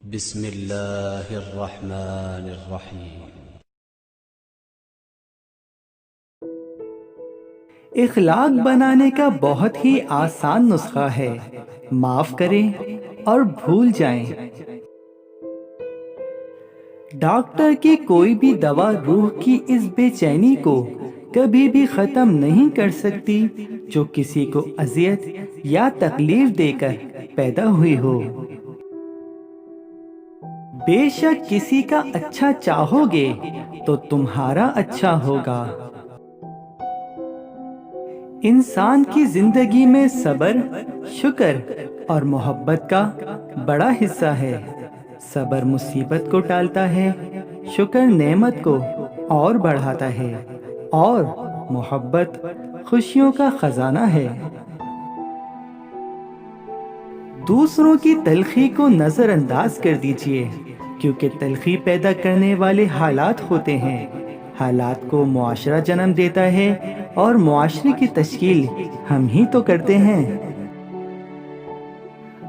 بسم اللہ الرحمن الرحیم۔ اخلاق بنانے کا بہت ہی آسان نسخہ ہے، معاف کریں اور بھول جائیں۔ ڈاکٹر کی کوئی بھی دوا روح کی اس بے چینی کو کبھی بھی ختم نہیں کر سکتی جو کسی کو اذیت یا تکلیف دے کر پیدا ہوئی ہو۔ بے شک کسی کا اچھا چاہو گے تو تمہارا اچھا ہوگا۔ انسان کی زندگی میں صبر، شکر اور محبت کا بڑا حصہ ہے۔ صبر مصیبت کو ٹالتا ہے، شکر نعمت کو اور بڑھاتا ہے، اور محبت خوشیوں کا خزانہ ہے۔ دوسروں کی تلخی کو نظر انداز کر دیجئے، کیونکہ تلخی پیدا کرنے والے حالات ہوتے ہیں۔ حالات کو معاشرہ جنم دیتا ہے اور معاشرے کی تشکیل ہم ہی تو کرتے ہیں۔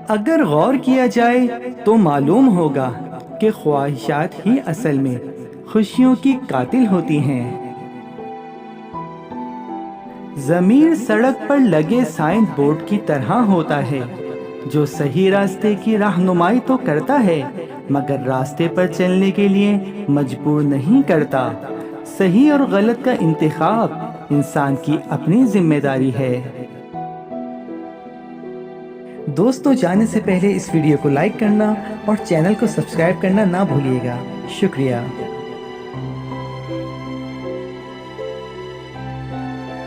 اگر غور کیا جائے تو معلوم ہوگا کہ خواہشات ہی اصل میں خوشیوں کی قاتل ہوتی ہیں۔ ضمیر سڑک پر لگے سائن بورڈ کی طرح ہوتا ہے جو صحیح راستے کی رہنمائی تو کرتا ہے مگر راستے پر چلنے کے لیے مجبور نہیں کرتا۔ صحیح اور غلط کا انتخاب انسان کی اپنی ذمہ داری ہے۔ دوستو، جانے سے پہلے اس ویڈیو کو لائک کرنا اور چینل کو سبسکرائب کرنا نہ بھولیے گا۔ شکریہ۔